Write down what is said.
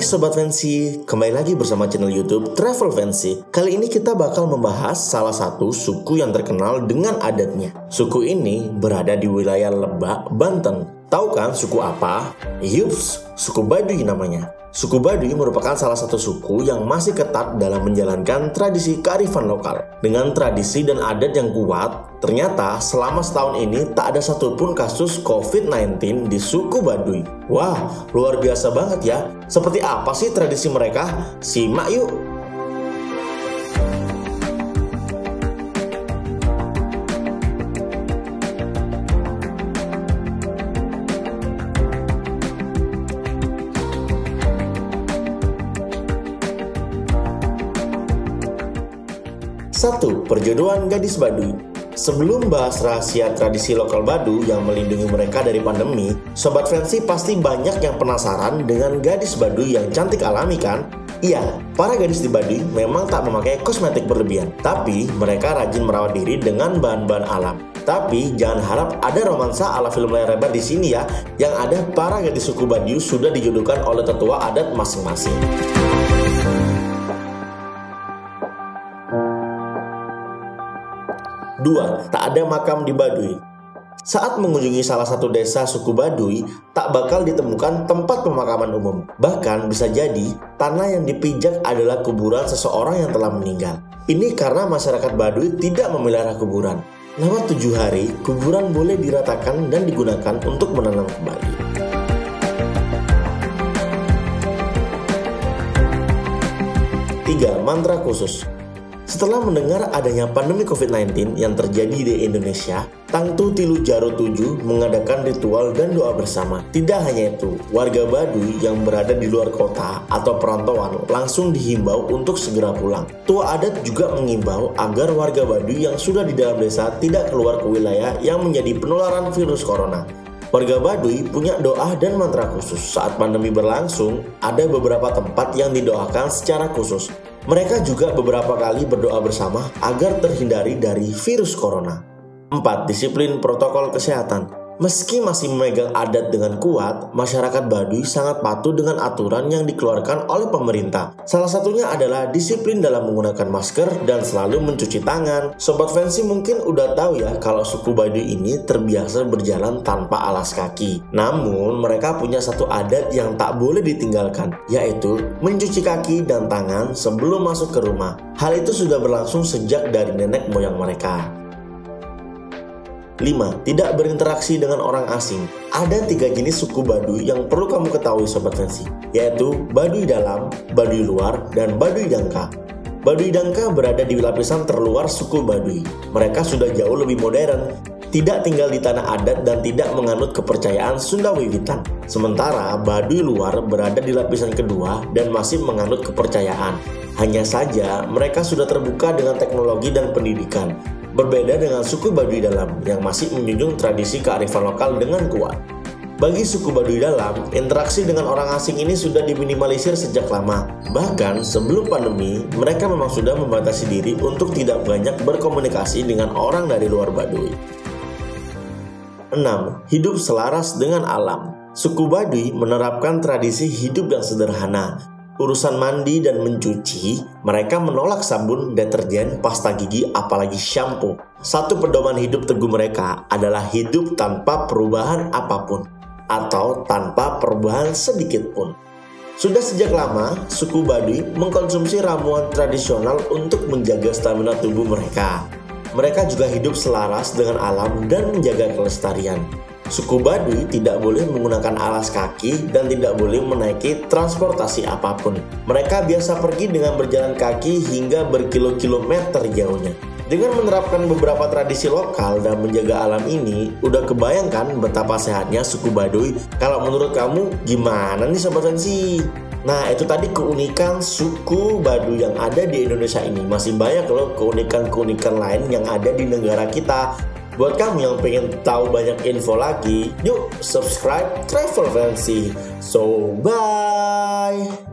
Hai Sobat Fancy, kembali lagi bersama channel YouTube Travel Fancy. Kali ini kita bakal membahas salah satu suku yang terkenal dengan adatnya. Suku ini berada di wilayah Lebak, Banten. Tahu kan suku apa? Yups, suku Baduy namanya. Suku Baduy merupakan salah satu suku yang masih ketat dalam menjalankan tradisi kearifan lokal. Dengan tradisi dan adat yang kuat, ternyata selama setahun ini tak ada satupun kasus COVID-19 di suku Baduy. Wah, luar biasa banget ya. Seperti apa sih tradisi mereka? Simak yuk! Satu, perjodohan gadis Baduy. Sebelum bahas rahasia tradisi lokal Baduy yang melindungi mereka dari pandemi, Sobat Fancy pasti banyak yang penasaran dengan gadis Baduy yang cantik alami kan? Iya, para gadis di Baduy memang tak memakai kosmetik berlebihan, tapi mereka rajin merawat diri dengan bahan-bahan alam. Tapi jangan harap ada romansa ala film layar lebar di sini ya, yang ada para gadis suku Baduy sudah dijodohkan oleh tetua adat masing-masing. 2. Tak ada makam di Baduy. Saat mengunjungi salah satu desa suku Baduy, tak bakal ditemukan tempat pemakaman umum. Bahkan bisa jadi, tanah yang dipijak adalah kuburan seseorang yang telah meninggal. Ini karena masyarakat Baduy tidak memelihara kuburan. Lewat 7 hari, kuburan boleh diratakan dan digunakan untuk menanam kembali. 3. Mantra khusus. Setelah mendengar adanya pandemi COVID-19 yang terjadi di Indonesia, Tangtu Tilu Jaro 7 mengadakan ritual dan doa bersama. Tidak hanya itu, warga Baduy yang berada di luar kota atau perantauan langsung dihimbau untuk segera pulang. Tua adat juga mengimbau agar warga Baduy yang sudah di dalam desa tidak keluar ke wilayah yang menjadi penularan virus corona. Warga Baduy punya doa dan mantra khusus. Saat pandemi berlangsung, ada beberapa tempat yang didoakan secara khusus. Mereka juga beberapa kali berdoa bersama agar terhindari dari virus corona. 4. Disiplin protokol kesehatan. Meski masih memegang adat dengan kuat, masyarakat Baduy sangat patuh dengan aturan yang dikeluarkan oleh pemerintah. Salah satunya adalah disiplin dalam menggunakan masker dan selalu mencuci tangan. Sobat Fancy mungkin udah tahu ya kalau suku Baduy ini terbiasa berjalan tanpa alas kaki. Namun mereka punya satu adat yang tak boleh ditinggalkan, yaitu mencuci kaki dan tangan sebelum masuk ke rumah. Hal itu sudah berlangsung sejak dari nenek moyang mereka. 5. Tidak berinteraksi dengan orang asing. Ada 3 jenis suku Baduy yang perlu kamu ketahui Sobat Fancy, yaitu Baduy Dalam, Baduy Luar, dan Baduy Dangka. Baduy Dangka berada di lapisan terluar suku Baduy. Mereka sudah jauh lebih modern, tidak tinggal di tanah adat dan tidak menganut kepercayaan Sunda Wiwitan. Sementara Baduy Luar berada di lapisan kedua dan masih menganut kepercayaan. Hanya saja mereka sudah terbuka dengan teknologi dan pendidikan. Berbeda dengan suku Baduy Dalam yang masih menjunjung tradisi kearifan lokal dengan kuat. Bagi suku Baduy Dalam, interaksi dengan orang asing ini sudah diminimalisir sejak lama. Bahkan sebelum pandemi, mereka memang sudah membatasi diri untuk tidak banyak berkomunikasi dengan orang dari luar Baduy. 6. Hidup selaras dengan alam. Suku Baduy menerapkan tradisi hidup yang sederhana. Urusan mandi dan mencuci, mereka menolak sabun, deterjen, pasta gigi, apalagi shampoo. Satu pedoman hidup teguh mereka adalah hidup tanpa perubahan apapun, atau tanpa perubahan sedikit pun. Sudah sejak lama, suku Baduy mengkonsumsi ramuan tradisional untuk menjaga stamina tubuh mereka. Mereka juga hidup selaras dengan alam dan menjaga kelestarian. Suku Baduy tidak boleh menggunakan alas kaki dan tidak boleh menaiki transportasi apapun. Mereka biasa pergi dengan berjalan kaki hingga berkilo-kilometer jauhnya. Dengan menerapkan beberapa tradisi lokal dan menjaga alam ini, udah kebayangkan betapa sehatnya suku Baduy? Kalau menurut kamu gimana nih Sobat Fancy? Nah, itu tadi keunikan suku Baduy yang ada di Indonesia ini. Masih banyak loh keunikan-keunikan lain yang ada di negara kita. Buat kamu yang pengen tahu banyak info lagi, yuk subscribe Travel Fancy. So, bye!